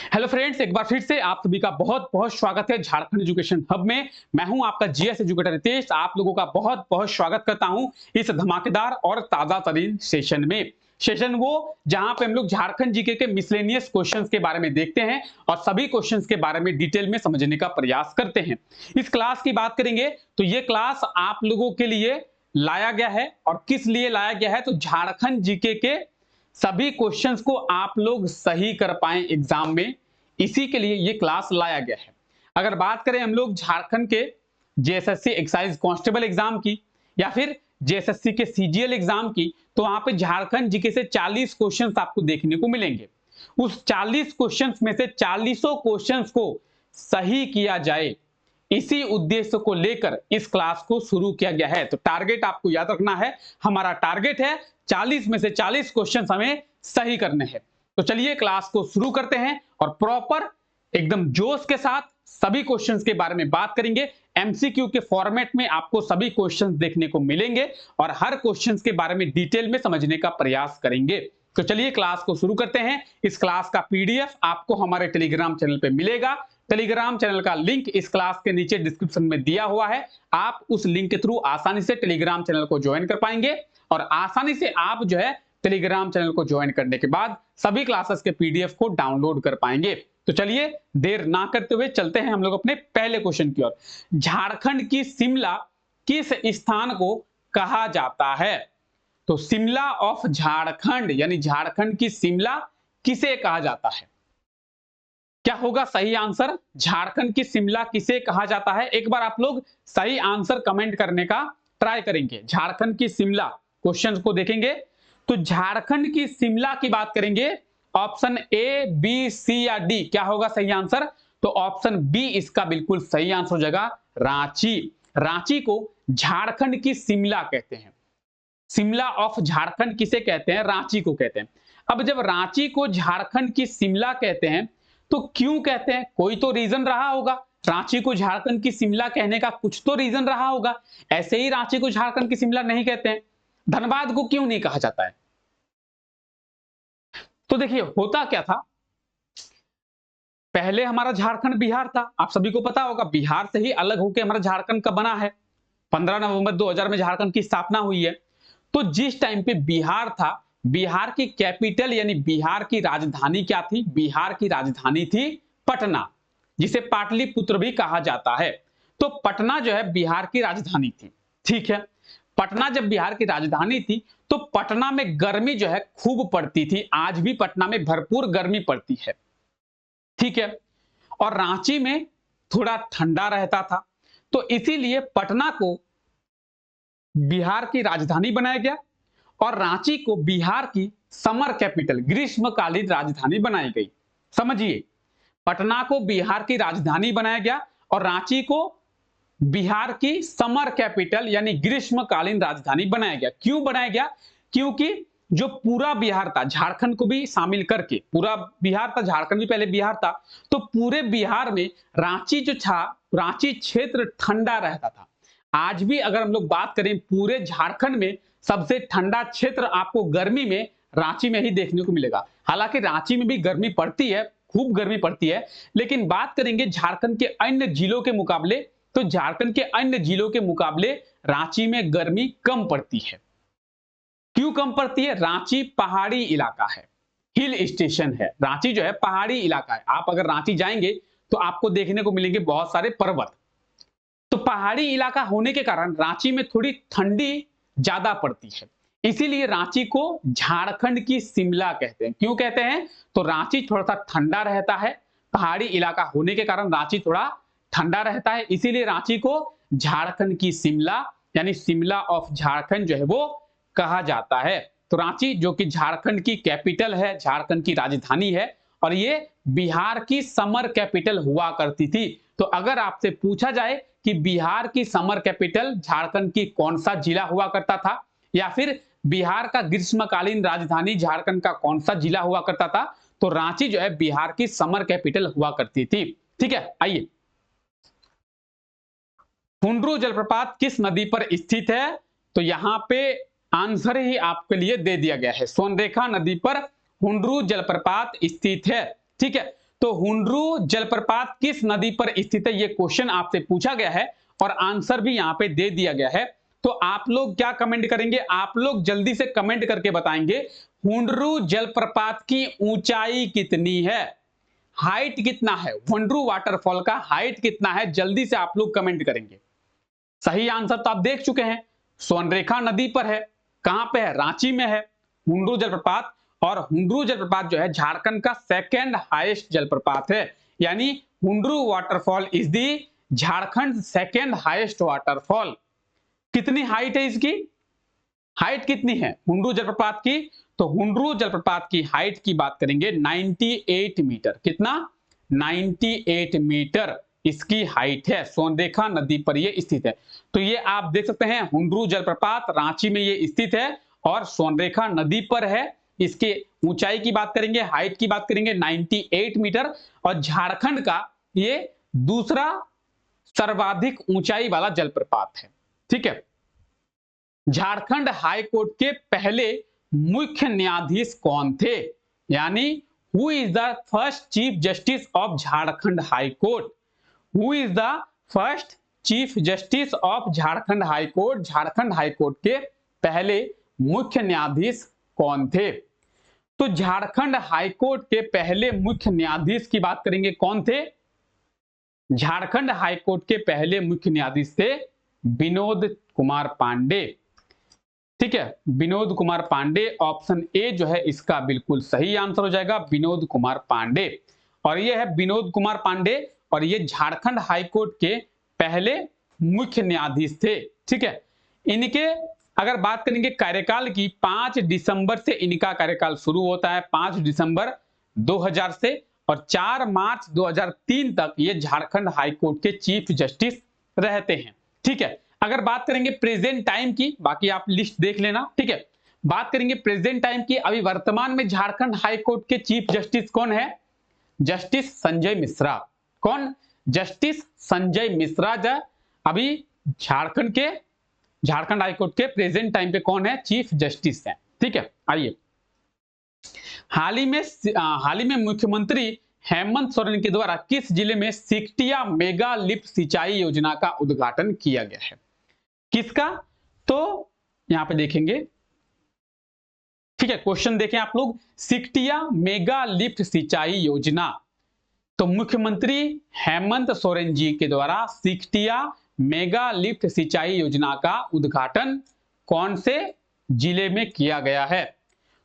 Hello friends, एक बार फिर से आप सभी का बहुत बहुत स्वागत है झारखंड एजुकेशन हब में। मैं हूं आपका जीएस एजुकेटर रितेश। आप लोगों का बहुत बहुत स्वागत करता हूं इस धमाकेदार और ताजा तरीन सेशन में। सेशन वो जहां पे हम लोग झारखंड जीके के मिसलेनियस क्वेश्चंस के बारे में देखते हैं और सभी क्वेश्चंस के बारे में डिटेल में समझने का प्रयास करते हैं। इस क्लास की बात करेंगे तो ये क्लास आप लोगों के लिए लाया गया है। और किस लिए लाया गया है? तो झारखंड जीके के सभी क्वेश्चंस को आप लोग सही कर पाए एग्जाम में, इसी के लिए ये क्लास लाया गया है। अगर बात करें हम लोग झारखंड के जेएसएससी एक्साइज कांस्टेबल एग्जाम की या फिर जेएसएससी के सीजीएल एग्जाम की, तो वहां पे झारखंड जीके से 40 क्वेश्चंस आपको देखने को मिलेंगे। उस 40 क्वेश्चंस में से 40 क्वेश्चंस को सही किया जाए, इसी उद्देश्य को लेकर इस क्लास को शुरू किया गया है। तो टारगेट आपको याद रखना है, हमारा टारगेट है 40 में से 40 क्वेश्चन हमें सही करने हैं। तो चलिए क्लास को शुरू करते हैं और प्रॉपर एकदम जोश के साथ सभी क्वेश्चंस के बारे में बात करेंगे। एमसीक्यू के फॉर्मेट में आपको सभी क्वेश्चंस देखने को मिलेंगे और हर क्वेश्चंस के बारे में डिटेल में समझने का प्रयास करेंगे। तो चलिए क्लास को शुरू करते हैं। इस क्लास का पीडीएफ आपको हमारे टेलीग्राम चैनल पे मिलेगा। टेलीग्राम चैनल का लिंक इस क्लास के नीचे डिस्क्रिप्शन में दिया हुआ है। आप उस लिंक के थ्रू आसानी से टेलीग्राम चैनल को ज्वाइन कर पाएंगे और आसानी से आप जो है टेलीग्राम चैनल को ज्वाइन करने के बाद सभी क्लासेस के पीडीएफ को डाउनलोड कर पाएंगे। तो चलिए देर ना करते हुए चलते हैं हम लोग अपने पहले क्वेश्चन की ओर। झारखंड की शिमला किस स्थान को कहा जाता है? तो शिमला ऑफ झारखंड यानी झारखंड की शिमला किसे कहा जाता है? क्या होगा सही आंसर? झारखंड की शिमला किसे कहा जाता है? एक बार आप लोग सही आंसर कमेंट करने का ट्राई करेंगे। झारखंड की शिमला क्वेश्चन को देखेंगे तो झारखंड की शिमला की बात करेंगे। ऑप्शन ए, बी, सी या डी, क्या होगा सही आंसर? तो ऑप्शन बी इसका बिल्कुल सही आंसर हो जाएगा, रांची। रांची को झारखंड की शिमला कहते हैं। शिमला ऑफ झारखंड किसे कहते हैं? रांची को कहते हैं। अब जब रांची को झारखंड की शिमला कहते हैं तो क्यों कहते हैं? कोई तो रीजन रहा होगा। रांची को झारखंड की शिमला कहने का कुछ तो रीजन रहा होगा। ऐसे ही रांची को झारखंड की शिमला नहीं कहते हैं। धनबाद को क्यों नहीं कहा जाता है? तो देखिए होता क्या था, पहले हमारा झारखंड बिहार था। आप सभी को पता होगा बिहार से ही अलग होकर हमारा झारखंड कब बना है? 15 नवंबर 2000 में झारखंड की स्थापना हुई है। तो जिस टाइम पे बिहार था, बिहार की कैपिटल यानी बिहार की राजधानी क्या थी? बिहार की राजधानी थी पटना, जिसे पाटलिपुत्र भी कहा जाता है। तो पटना जो है बिहार की राजधानी थी। ठीक है, पटना जब बिहार की राजधानी थी तो पटना में गर्मी जो है खूब पड़ती थी। आज भी पटना में भरपूर गर्मी पड़ती है। ठीक है, और रांची में थोड़ा ठंडा रहता था। तो इसीलिए पटना को बिहार की राजधानी बनाया गया और रांची को बिहार की समर कैपिटल, ग्रीष्मकालीन राजधानी बनाई गई। समझिए, पटना को बिहार की राजधानी बनाया गया और रांची को बिहार की समर कैपिटल यानी ग्रीष्मकालीन राजधानी बनाया गया। क्यों बनाया गया? क्योंकि जो पूरा बिहार था, झारखंड को भी शामिल करके पूरा बिहार था, झारखंड भी पहले बिहार था, तो पूरे बिहार में रांची जो था, रांची क्षेत्र ठंडा रहता था। आज भी अगर हम लोग बात करें पूरे झारखंड में सबसे ठंडा क्षेत्र आपको गर्मी में रांची में ही देखने को मिलेगा। हालांकि रांची में भी गर्मी पड़ती है, खूब गर्मी पड़ती है, लेकिन बात करेंगे झारखंड के अन्य जिलों के मुकाबले, तो झारखंड के अन्य जिलों के मुकाबले रांची में गर्मी कम पड़ती है। क्यों कम पड़ती है? रांची पहाड़ी इलाका है, हिल स्टेशन है। रांची जो है पहाड़ी इलाका है। आप अगर रांची जाएंगे तो आपको देखने को मिलेंगे बहुत सारे पर्वत। तो पहाड़ी इलाका होने के कारण रांची में थोड़ी ठंडी ज्यादा पड़ती है। इसीलिए रांची को झारखंड की शिमला कहते हैं। क्यों कहते हैं? तो रांची थोड़ा सा ठंडा रहता है, पहाड़ी इलाका होने के कारण रांची थोड़ा ठंडा रहता है, इसीलिए रांची को झारखंड की शिमला यानी शिमला ऑफ झारखंड जो है वो कहा जाता है। तो रांची जो कि झारखंड की कैपिटल है, झारखंड की राजधानी है और ये बिहार की समर कैपिटल हुआ करती थी। तो अगर आपसे पूछा जाए कि बिहार की समर कैपिटल झारखंड की कौन सा जिला हुआ करता था या फिर बिहार का ग्रीष्मकालीन राजधानी झारखंड का कौन सा जिला हुआ करता था, तो रांची जो है बिहार की समर कैपिटल हुआ करती थी। ठीक है, आइए, हुंड्रू जलप्रपात किस नदी पर स्थित है? तो यहां पे आंसर ही आपके लिए दे दिया गया है, सोनरेखा नदी पर हुंड्रू जलप्रपात स्थित है। ठीक है, तो हुंड्रू जलप्रपात किस नदी पर स्थित है, ये क्वेश्चन आपसे पूछा गया है और आंसर भी यहां पे दे दिया गया है। तो आप लोग क्या कमेंट करेंगे, आप लोग जल्दी से कमेंट करके बताएंगे हुंड्रू जलप्रपात की ऊंचाई कितनी है, हाइट कितना है, हुंड्रू वाटरफॉल का हाइट कितना है, जल्दी से आप लोग कमेंट करेंगे। सही आंसर तो आप देख चुके हैं, स्वर्णरेखा नदी पर है। कहां पे है, रांची में है हुंड्रू जलप्रपात। और हुंड्रू जलप्रपात जो है झारखंड का सेकेंड हाईएस्ट जलप्रपात है, यानी Hundru waterfall is the Jharkhand second highest waterfall. कितनी हाइट है इसकी, हाइट कितनी है हुंड्रू जलप्रपात की, तो हुंड्रू जलप्रपात की हाइट की बात करेंगे 98 मीटर। कितना, 98 मीटर इसकी हाइट है, स्वर्णरेखा नदी पर ये स्थित है। तो ये आप देख सकते हैं हुंड्रू जलप्रपात रांची में ये स्थित है और स्वर्णरेखा नदी पर है। इसके ऊंचाई की बात करेंगे, हाइट की बात करेंगे 98 मीटर, और झारखंड का ये दूसरा सर्वाधिक ऊंचाई वाला जलप्रपात है। ठीक है, झारखंड हाई कोर्ट के पहले मुख्य न्यायाधीश कौन थे, यानी who is the first chief justice of Jharkhand high court, who is the first chief justice of Jharkhand high court, Jharkhand high court के पहले मुख्य न्यायाधीश कौन थे। तो झारखंड हाई कोर्ट के पहले मुख्य न्यायाधीश की बात करेंगे, कौन थे, झारखंड हाई कोर्ट के पहले मुख्य न्यायाधीश थे विनोद कुमार पांडे। ठीक है, विनोद कुमार पांडे, ऑप्शन ए जो है इसका बिल्कुल सही आंसर हो जाएगा, विनोद कुमार पांडे। और ये है विनोद कुमार पांडे, और ये झारखंड हाई कोर्ट के पहले मुख्य न्यायाधीश थे। ठीक है, इनके अगर बात करेंगे कार्यकाल की, 5 दिसंबर से इनका कार्यकाल शुरू होता है, 5 दिसंबर 2000 से, और 4 मार्च 2003 तक ये झारखंड हाई कोर्ट के चीफ जस्टिस रहते हैं। ठीक है, अगर बात करेंगे प्रेजेंट टाइम की, बाकी आप लिस्ट देख लेना। ठीक है, बात करेंगे प्रेजेंट टाइम की, अभी वर्तमान में झारखंड हाई कोर्ट के चीफ जस्टिस कौन है, जस्टिस संजय मिश्रा। कौन, जस्टिस संजय मिश्रा जो अभी झारखंड हाई कोर्ट के प्रेजेंट टाइम पे कौन है, चीफ जस्टिस है। ठीक है, आइए, हाल ही में मुख्यमंत्री हेमंत सोरेन के द्वारा किस जिले में सिकटिया मेगा लिफ्ट सिंचाई योजना का उद्घाटन किया गया है, किसका, तो यहां पे देखेंगे। ठीक है, क्वेश्चन देखें आप लोग, सिकटिया मेगा लिफ्ट सिंचाई योजना, तो मुख्यमंत्री हेमंत सोरेन जी के द्वारा सिकटिया मेगा लिफ्ट सिंचाई योजना का उद्घाटन कौन से जिले में किया गया है।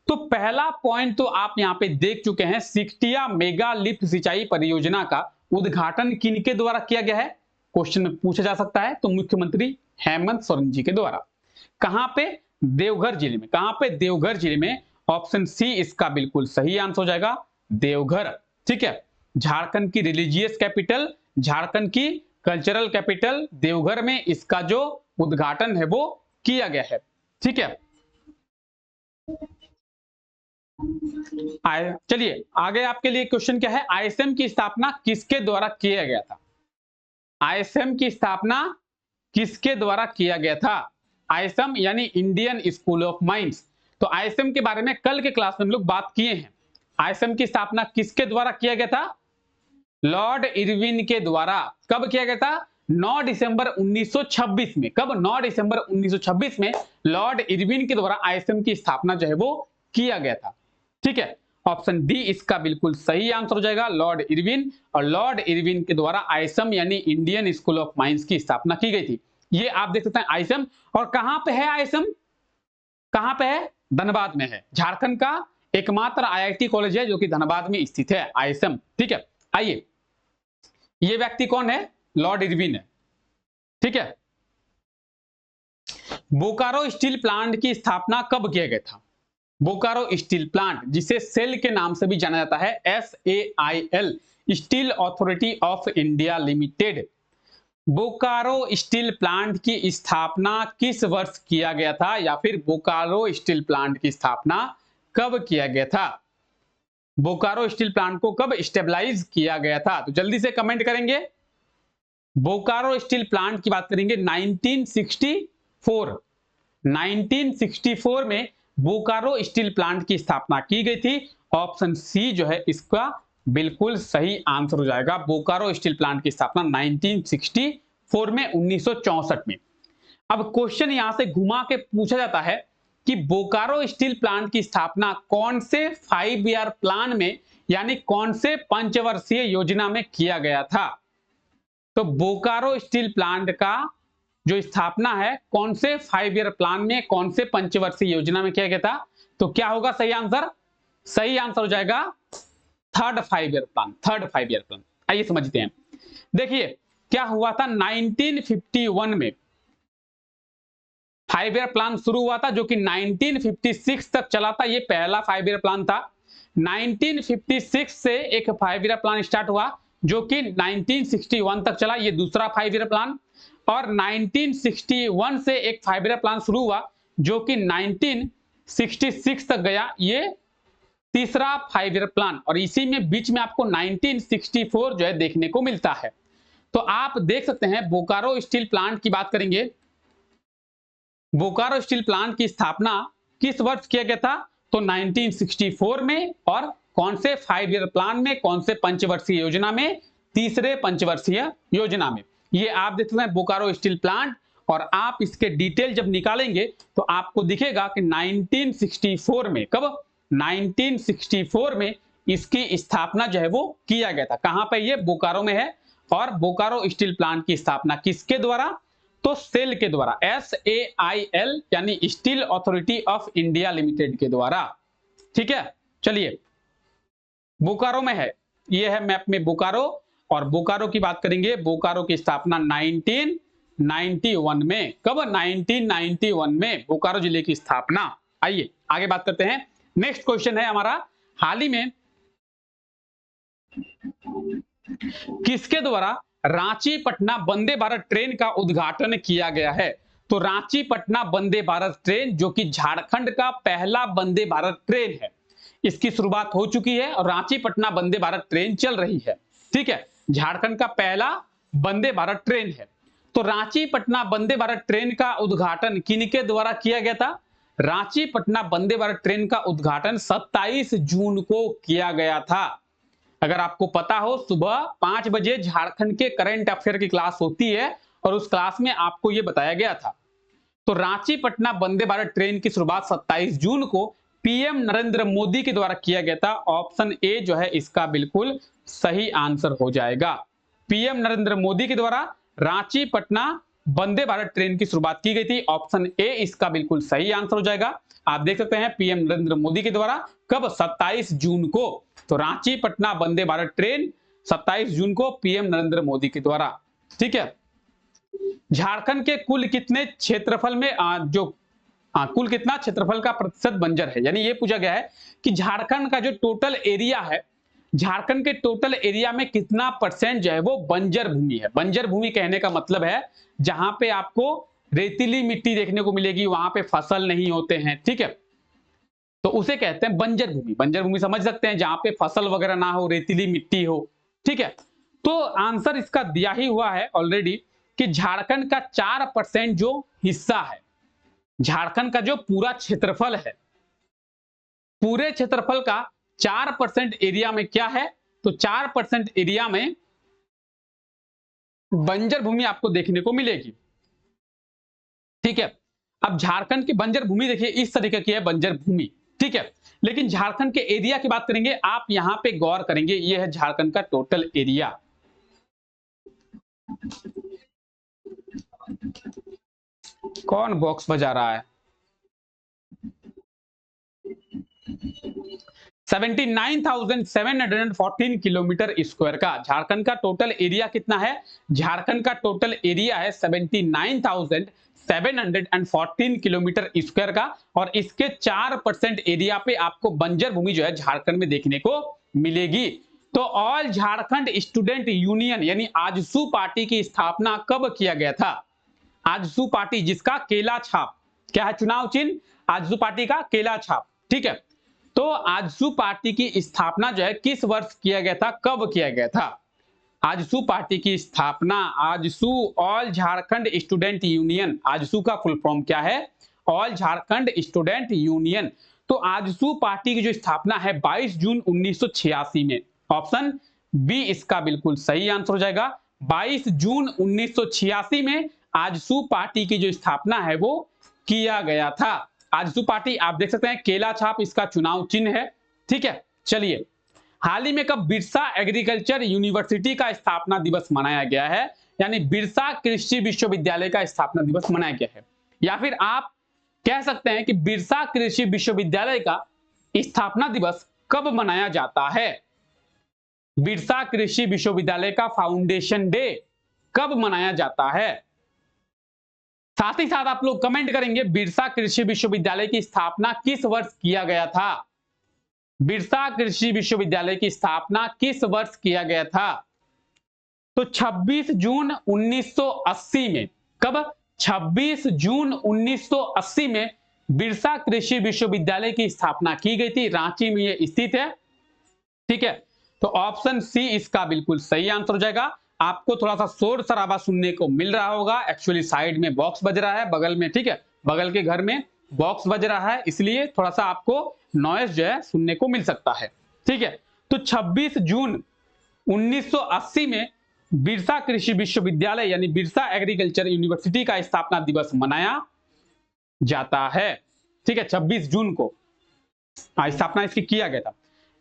तो पहला पॉइंट तो आप यहां पे देख चुके हैं, सिकटिया मेगा लिफ्ट सिंचाई परियोजना का उद्घाटन किनके द्वारा किया गया है, क्वेश्चन में पूछा जा सकता है। तो मुख्यमंत्री हेमंत सोरेन जी के द्वारा। कहां पे, देवघर जिले में। कहां पे, देवघर जिले में, ऑप्शन सी इसका बिल्कुल सही आंसर हो जाएगा, देवघर। ठीक है, झारखंड की रिलीजियस कैपिटल, झारखंड की कल्चरल कैपिटल देवघर में इसका जो उद्घाटन है वो किया गया है। ठीक है, चलिए आगे आपके लिए क्वेश्चन क्या है, आईएसएम की स्थापना किसके द्वारा किया गया था, आईएसएम की स्थापना किसके द्वारा किया गया था, आईएसएम यानी इंडियन स्कूल ऑफ माइंस। तो आईएसएम के बारे में कल के क्लास में हम लोग बात किए हैं। आईएसएम की स्थापना किसके द्वारा किया गया था, लॉर्ड इरविन के द्वारा। कब किया गया था, 9 दिसंबर 1926 में। कब, 9 दिसंबर 1926 में लॉर्ड इरविन के द्वारा आईएसएम की स्थापना जो है वो किया गया था। ठीक है, ऑप्शन डी इसका बिल्कुल सही आंसर हो जाएगा, लॉर्ड इरविन। और लॉर्ड इरविन के द्वारा आईएसएम यानी इंडियन स्कूल ऑफ माइंस की स्थापना की गई थी। ये आप देख सकते हैं आईएसएम, और कहां पे है आईएसएम, कहां पे है, धनबाद में है। झारखंड का एकमात्र आईआईटी कॉलेज है जो कि धनबाद में स्थित है आईएसएम। ठीक है, आइए, ये व्यक्ति कौन है, लॉर्ड इरविन है। ठीक है, बोकारो स्टील प्लांट की स्थापना कब किया गया था, बोकारो स्टील प्लांट, जिसे सेल के नाम से भी जाना जाता है, SAIL, steel authority of India limited. Bokaro steel plant की स्थापना किस वर्ष किया गया था, या फिर बोकारो स्टील प्लांट की स्थापना कब किया गया था, बोकारो स्टील प्लांट को कब स्टेबलाइज किया गया था। तो जल्दी से कमेंट करेंगे। बोकारो स्टील प्लांट की बात करेंगे 1964, 1964 में बोकारो स्टील प्लांट की स्थापना की गई थी। ऑप्शन सी जो है इसका बिल्कुल सही आंसर हो जाएगा। बोकारो स्टील प्लांट की स्थापना 1964 में, 1964 में। अब क्वेश्चन यहां से घुमा के पूछा जाता है कि बोकारो स्टील प्लांट की स्थापना कौन से 5 ईयर प्लान में यानी कौन से पंचवर्षीय योजना में किया गया था। तो बोकारो स्टील प्लांट का जो स्थापना है कौन से 5 ईयर प्लान में, कौन से पंचवर्षीय योजना में किया गया था। तो क्या होगा सही आंसर? सही आंसर हो जाएगा third 5 year plan, third 5 year plan. आइए समझते हैं। देखिए क्या हुआ था 1951 में 5 ईयर प्लान शुरू हुआ था, जो कि 1956 तक चला था। ये पहला 5 ईयर प्लान था। 1956 से एक 5 ईयर प्लान स्टार्ट हुआ जो कि 1961 तक चला, ये दूसरा 5 ईयर प्लान। और 1961 से एक 5 ईयर प्लान शुरू हुआ जो कि 1966 तक गया, ये तीसरा 5 ईयर प्लान। और इसी में बीच में आपको 1964 जो है देखने को मिलता है। तो आप देख सकते हैं बोकारो स्टील प्लांट की बात करेंगे। बोकारो स्टील प्लांट की स्थापना किस वर्ष किया गया था? तो 1964 में। और कौन से 5 ईयर प्लान में, कौन से पंचवर्षीय योजना में? तीसरे पंचवर्षीय योजना में। ये आप देख सकते हैं बोकारो स्टील प्लांट। और आप इसके डिटेल जब निकालेंगे तो आपको दिखेगा कि 1964 में, कब? 1964 में इसकी स्थापना जो है वो किया गया था। कहां पे? ये बोकारो में है। और बोकारो स्टील प्लांट की स्थापना किसके द्वारा? तो सेल के द्वारा, SAIL यानी steel authority of India limited के द्वारा। ठीक है, चलिए बोकारो में है, ये है मैप में बोकारो। और बोकारो की बात करेंगे, बोकारो की स्थापना 1991 में। कब? 1991 में बोकारो जिले की स्थापना। आइए आगे बात करते हैं। नेक्स्ट क्वेश्चन है हमारा, हाल ही में किसके द्वारा रांची पटना वंदे भारत ट्रेन का उद्घाटन किया गया है? तो रांची पटना वंदे भारत ट्रेन, जो कि झारखंड का पहला वंदे भारत ट्रेन है, इसकी शुरुआत हो चुकी है और रांची पटना वंदे भारत ट्रेन चल रही है। ठीक है, झारखंड का पहला वंदे भारत ट्रेन है। तो रांची पटना वंदे भारत ट्रेन का उद्घाटन किनके द्वारा किया गया था? रांची पटना वंदे भारत ट्रेन का उद्घाटन 27 जून को किया गया था। अगर आपको पता हो, सुबह 5 बजे झारखंड के करंट अफेयर की क्लास होती है और उस क्लास में आपको यह बताया गया था। तो रांची पटना वंदे भारत ट्रेन की शुरुआत 27 जून को पीएम नरेंद्र मोदी के द्वारा किया गया था। ऑप्शन ए जो है इसका बिल्कुल सही आंसर हो जाएगा। पीएम नरेंद्र मोदी के द्वारा रांची पटना वंदे भारत ट्रेन की शुरुआत की गई थी। ऑप्शन ए इसका बिल्कुल सही आंसर हो जाएगा। आप देख सकते हैं पीएम नरेंद्र मोदी के द्वारा, कब? 27 जून को। तो रांची पटना वंदे भारत ट्रेन 27 जून को पीएम नरेंद्र मोदी के द्वारा। ठीक है, झारखंड के कुल कितने क्षेत्रफल में कुल कितना क्षेत्रफल का प्रतिशत बंजर है? यानी ये पूछा गया है कि झारखंड का जो टोटल एरिया है, झारखंड के टोटल एरिया में कितना परसेंट जो है वो बंजर भूमि है। बंजर भूमि कहने का मतलब है जहां पे आपको रेतीली मिट्टी देखने को मिलेगी, वहां पे फसल नहीं होते हैं। ठीक है, तो उसे कहते हैं बंजर भूमि। बंजर भूमि समझ सकते हैं, जहां पे फसल वगैरह ना हो, रेतीली मिट्टी हो। ठीक है, तो आंसर इसका दिया ही हुआ है ऑलरेडी कि झारखंड का 4% जो हिस्सा है, झारखंड का जो पूरा क्षेत्रफल है, पूरे क्षेत्रफल का 4% एरिया में क्या है? तो 4% एरिया में बंजर भूमि आपको देखने को मिलेगी। ठीक है, अब झारखंड की बंजर भूमि देखिए इस तरीके की है बंजर भूमि। ठीक है, लेकिन झारखंड के एरिया की बात करेंगे, आप यहां पे गौर करेंगे, यह है झारखंड का टोटल एरिया। कौन बॉक्स बजा रहा है? 79,714 किलोमीटर स्क्वायर का झारखंड का टोटल एरिया कितना है? झारखंड का टोटल एरिया है 79,714 किलोमीटर स्क्वायर का। और इसके 4% एरिया पे आपको बंजर भूमि जो है झारखंड में देखने को मिलेगी। तो ऑल झारखंड स्टूडेंट यूनियन यानी आजसू पार्टी की स्थापना कब किया गया था? आजसू पार्टी जिसका केला छाप क्या है? चुनाव चिन्ह आजसू पार्टी का केला छाप। ठीक है, तो आजसू पार्टी की स्थापना जो है किस वर्ष किया गया था, कब किया गया था? आजसू पार्टी की स्थापना, AJSU all Jharkhand student union, AJSU का फुल फॉर्म क्या है? All Jharkhand student union. तो आजसू पार्टी की जो स्थापना है 22 जून 1986 में। ऑप्शन बी इसका बिल्कुल सही आंसर हो जाएगा। 22 जून 1986 में आजसू पार्टी की जो स्थापना है वो किया गया था। आजसू पार्टी आप देख सकते हैं, केला छाप इसका चुनाव चिन्ह है। ठीक है, चलिए, हाल ही में कब बिरसा एग्रीकल्चर यूनिवर्सिटी का स्थापना दिवस मनाया गया है, यानी बिरसा कृषि विश्वविद्यालय का स्थापना दिवस मनाया गया है, या फिर आप कह सकते हैं कि बिरसा कृषि विश्वविद्यालय का स्थापना दिवस कब मनाया जाता है। बिरसा कृषि विश्वविद्यालय का फाउंडेशन डे कब मनाया जाता है। साथ ही साथ आप लोग कमेंट करेंगे बिरसा कृषि विश्वविद्यालय की स्थापना किस वर्ष किया गया था। बिरसा कृषि विश्वविद्यालय की स्थापना किस वर्ष किया गया था। तो 26 जून 1980 में। कब? 26 जून 1980 में बिरसा कृषि विश्वविद्यालय की स्थापना की गई थी। रांची में यह स्थित है। ठीक है, तो ऑप्शन सी इसका बिल्कुल सही आंसर हो जाएगा। आपको थोड़ा सा शोर शराबा सुनने को मिल रहा होगा, एक्चुअली साइड में बॉक्स बज रहा है बगल में। ठीक है, बगल के घर में बॉक्स बज रहा है, इसलिए थोड़ा सा आपको नॉइज जो है सुनने को मिल सकता है। ठीक है, तो 26 जून 1980 में बिरसा कृषि विश्वविद्यालय यानी बिरसा एग्रीकल्चर यूनिवर्सिटी का स्थापना दिवस मनाया जाता है। ठीक है, 26 जून को स्थापना इसकी किया गया था।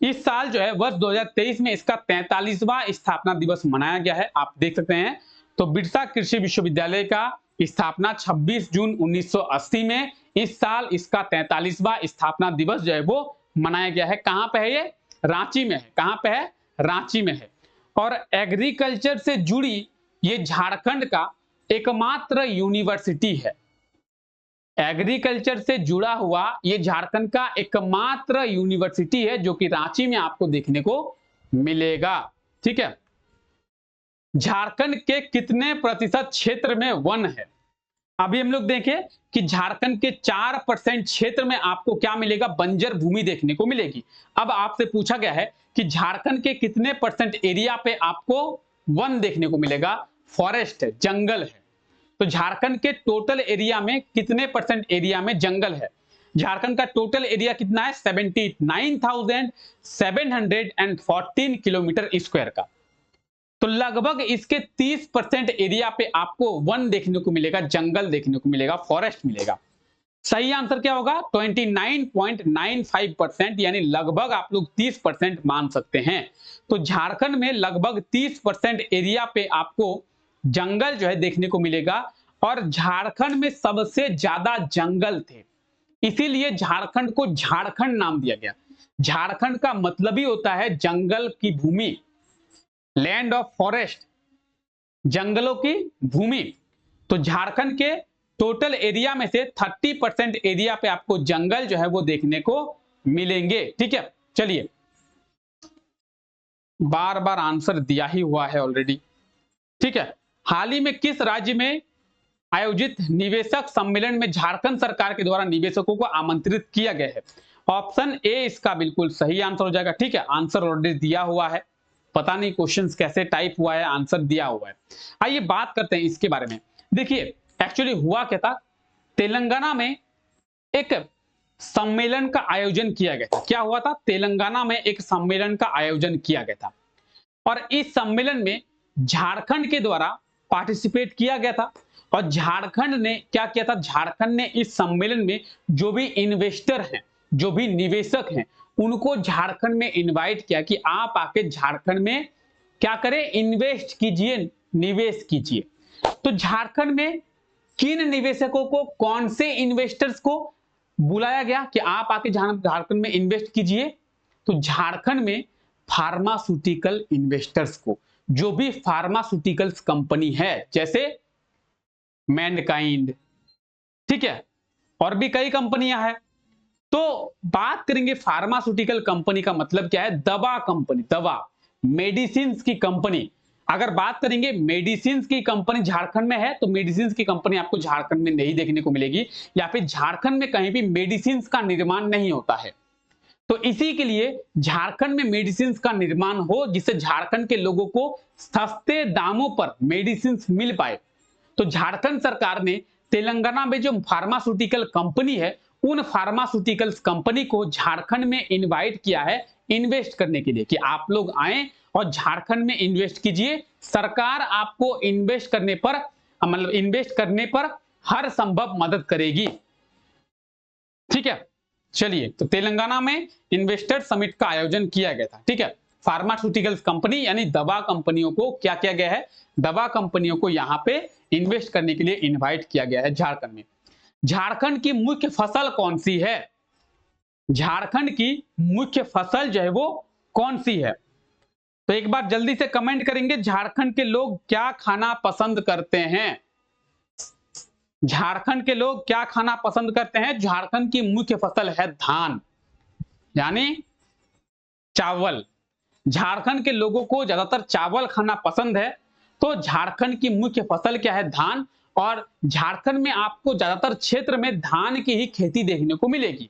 इस साल जो है वर्ष 2023 में इसका 43वां स्थापना दिवस मनाया गया है। आप देख सकते हैं, तो बिरसा कृषि विश्वविद्यालय का स्थापना 26 जून 1980 में, इस साल इसका 43वां स्थापना दिवस जो है वो मनाया गया है। कहां पे है ये? रांची में है। कहां पे है? रांची में है। और एग्रीकल्चर से जुड़ी ये झारखंड का एकमात्र यूनिवर्सिटी है। एग्रीकल्चर से जुड़ा हुआ ये झारखंड का एकमात्र यूनिवर्सिटी है जो कि रांची में आपको देखने को मिलेगा। ठीक है, झारखंड के कितने प्रतिशत क्षेत्र में वन है? अभी हम लोग देखें कि झारखंड के 4% क्षेत्र में आपको क्या मिलेगा? बंजर भूमि देखने को मिलेगी। अब आपसे पूछा गया है कि झारखंड के कितने परसेंट एरिया पे आपको वन देखने को मिलेगा? फॉरेस्ट है, जंगल है। तो झारखंड के टोटल एरिया में कितने परसेंट एरिया में जंगल है? झारखंड का टोटल एरिया कितना है? 79,714 किलोमीटर स्क्वायर का। तो लगभग इसके 30% एरिया पे आपको वन देखने को मिलेगा, जंगल देखने को मिलेगा, फॉरेस्ट मिलेगा। सही आंसर क्या होगा? 29.95%, यानी लगभग आप लोग 30% मान सकते हैं। तो झारखंड में लगभग 30% एरिया पे आपको जंगल जो है देखने को मिलेगा, और झारखंड में सबसे ज्यादा जंगल थे, इसीलिए झारखंड को झारखंड नाम दिया गया। झारखंड का मतलब ही होता है जंगल की भूमि, लैंड ऑफ फॉरेस्ट, जंगलों की भूमि। तो झारखंड के टोटल एरिया में से 30% एरिया पे आपको जंगल जो है वो देखने को मिलेंगे। ठीक है, चलिए, बार बार आंसर दिया ही हुआ है ऑलरेडी। ठीक है, हाल ही में किस राज्य में आयोजित निवेशक सम्मेलन में झारखंड सरकार के द्वारा निवेशकों को आमंत्रित किया गया है? ऑप्शन ए इसका बिल्कुल सही आंसर हो जाएगा। ठीक है, आंसर ऑलरेडी दिया हुआ है, पता नहीं क्वेश्चंस कैसे टाइप हुआ है, आंसर दिया हुआ है। आइए बात करते हैं इसके बारे में। देखिए, एक्चुअली हुआ क्या था, तेलंगाना में एक सम्मेलन का आयोजन किया गया था। क्या हुआ था? तेलंगाना में एक सम्मेलन का आयोजन किया गया था, और इस सम्मेलन में झारखंड के द्वारा पार्टिसिपेट किया गया था। और झारखंड ने क्या किया था? झारखंड ने इस सम्मेलन में जो भी इन्वेस्टर हैं, जो भी निवेशक हैं, उनको झारखंड में इनवाइट किया कि आप आके झारखंड में क्या करें? इन्वेस्ट कीजिए, निवेश कीजिए। तो झारखंड में किन निवेशकों को, कौन से इन्वेस्टर्स को बुलाया गया कि आप आके झारखंड में इन्वेस्ट कीजिए? तो झारखंड में फार्मास्यूटिकल इन्वेस्टर्स को, जो भी फार्मास्यूटिकल्स कंपनी है, जैसे मैनकाइंड, ठीक है, और भी कई कंपनियां हैं। तो बात करेंगे फार्मास्यूटिकल कंपनी का मतलब क्या है? दवा कंपनी, दवा, मेडिसिन की कंपनी। अगर बात करेंगे मेडिसिन की कंपनी झारखंड में है, तो मेडिसिन की कंपनी आपको झारखंड में नहीं देखने को मिलेगी, या फिर झारखंड में कहीं भी मेडिसिन का निर्माण नहीं होता है। तो इसी के लिए झारखंड में मेडिसिन का निर्माण हो, जिससे झारखंड के लोगों को सस्ते दामों पर मेडिसिन मिल पाए। तो झारखंड सरकार ने तेलंगाना में जो फार्मास्यूटिकल कंपनी है उन फार्मास्यूटिकल्स कंपनी को झारखंड में इनवाइट किया है इन्वेस्ट करने के लिए कि आप लोग आए और झारखंड में इन्वेस्ट कीजिए, सरकार आपको इन्वेस्ट करने पर मतलब इन्वेस्ट करने पर हर संभव मदद करेगी। ठीक है, चलिए, तो तेलंगाना में इन्वेस्टर समिट का आयोजन किया गया था। ठीक है, फार्मास्यूटिकल्स कंपनी यानी दवा कंपनियों को क्या किया गया है, दवा कंपनियों को यहाँ पे इन्वेस्ट करने के लिए इनवाइट किया गया है झारखंड में। झारखंड की मुख्य फसल कौन सी है, झारखंड की मुख्य फसल जो है वो कौन सी है? तो एक बार जल्दी से कमेंट करेंगे, झारखंड के लोग क्या खाना पसंद करते हैं? झारखंड के लोग क्या खाना पसंद करते हैं? झारखंड की मुख्य फसल है धान यानी चावल। झारखंड के लोगों को ज्यादातर चावल खाना पसंद है, तो झारखंड की मुख्य फसल क्या है? धान। और झारखंड में आपको ज्यादातर क्षेत्र में धान की ही खेती देखने को मिलेगी,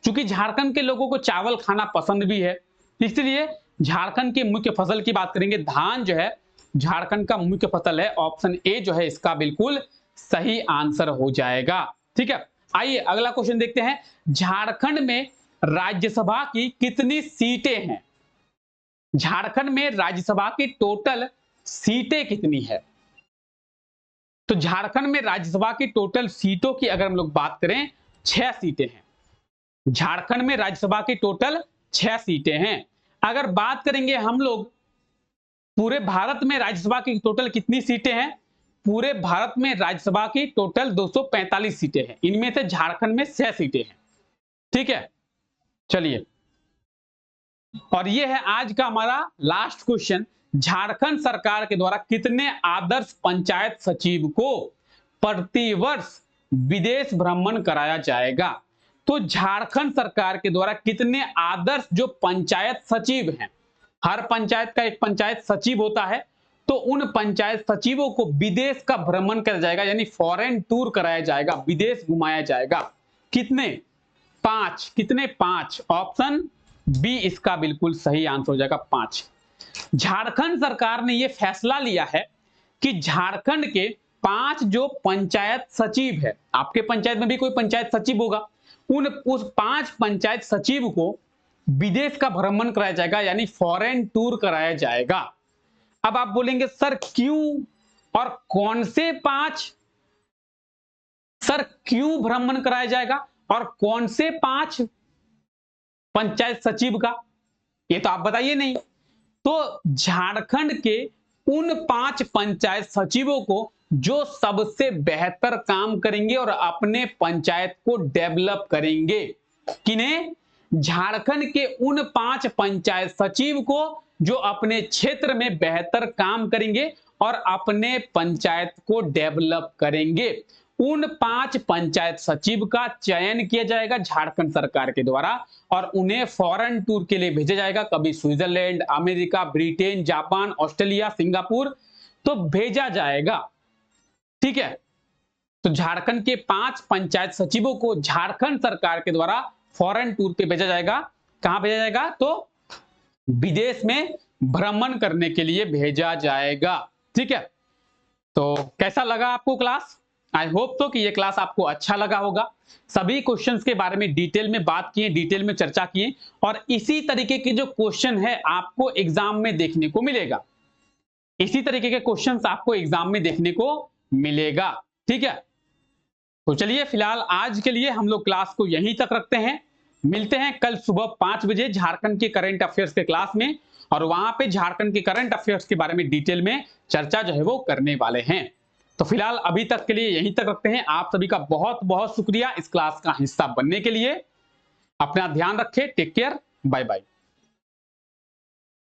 क्योंकि झारखंड के लोगों को चावल खाना पसंद भी है, इसलिए झारखंड की मुख्य फसल की बात करेंगे, धान जो है झारखंड का मुख्य फसल है। ऑप्शन ए जो है इसका बिल्कुल सही आंसर हो जाएगा। ठीक है, आइए अगला क्वेश्चन देखते हैं। झारखंड में राज्यसभा की कितनी सीटें हैं? झारखंड में राज्यसभा की टोटल सीटें कितनी है? तो झारखंड में राज्यसभा की टोटल सीटों की अगर हम लोग बात करें, 6 सीटें हैं। झारखंड में राज्यसभा की टोटल 6 सीटें हैं। अगर बात करेंगे हम लोग पूरे भारत में राज्यसभा की टोटल कितनी सीटें हैं, पूरे भारत में राज्यसभा की टोटल 245 सीटें हैं, इनमें से झारखंड में 6 सीटें हैं। ठीक है, चलिए, और ये है आज का हमारा लास्ट क्वेश्चन। झारखंड सरकार के द्वारा कितने आदर्श पंचायत सचिव को प्रतिवर्ष विदेश भ्रमण कराया जाएगा? तो झारखंड सरकार के द्वारा कितने आदर्श जो पंचायत सचिव हैं, हर पंचायत का एक पंचायत सचिव होता है, तो उन पंचायत सचिवों को विदेश का भ्रमण कराया जाएगा, यानी फॉरेन टूर कराया जाएगा, विदेश घुमाया जाएगा। कितने? 5। कितने? 5। ऑप्शन बी इसका बिल्कुल सही आंसर हो जाएगा, 5। झारखंड सरकार ने यह फैसला लिया है कि झारखंड के 5 जो पंचायत सचिव है, आपके पंचायत में भी कोई पंचायत सचिव होगा, उस 5 पंचायत सचिव को विदेश का भ्रमण कराया जाएगा, यानी फॉरेन टूर कराया जाएगा। अब आप बोलेंगे सर क्यों और कौन से 5? सर क्यों भ्रमण कराया जाएगा और कौन से 5 पंचायत सचिव का, ये तो आप बताइए नहीं। तो झारखंड के उन 5 पंचायत सचिवों को जो सबसे बेहतर काम करेंगे और अपने पंचायत को डेवलप करेंगे। किन्हें? झारखंड के उन 5 पंचायत सचिव को जो अपने क्षेत्र में बेहतर काम करेंगे और अपने पंचायत को डेवलप करेंगे। उन 5 पंचायत सचिव का चयन किया जाएगा झारखंड सरकार के द्वारा और उन्हें फॉरेन टूर के लिए भेजा जाएगा, कभी Switzerland, America, Britain, Japan, Australia, Singapore, तो भेजा जाएगा। ठीक है, तो झारखंड के 5 पंचायत सचिवों को झारखंड सरकार के द्वारा फॉरेन टूर पे भेजा जाएगा। कहां भेजा जाएगा? तो विदेश में भ्रमण करने के लिए भेजा जाएगा। ठीक है, तो कैसा लगा आपको क्लास? आई होप तो कि ये क्लास आपको अच्छा लगा होगा। सभी क्वेश्चंस के बारे में डिटेल में बात किए, डिटेल में चर्चा किए, और इसी तरीके के जो क्वेश्चन है आपको एग्जाम में देखने को मिलेगा। इसी तरीके के क्वेश्चंस आपको एग्जाम में देखने को मिलेगा। ठीक है, तो चलिए फिलहाल आज के लिए हम लोग क्लास को यहीं तक रखते हैं। मिलते हैं कल सुबह 5 बजे झारखंड के करंट अफेयर्स के क्लास में, और वहां पे झारखंड के करंट अफेयर्स के बारे में डिटेल में चर्चा जो है वो करने वाले हैं। तो फिलहाल अभी तक के लिए यहीं तक रखते हैं। आप सभी का बहुत बहुत शुक्रिया इस क्लास का हिस्सा बनने के लिए। अपना ध्यान रखें। Take care, bye bye.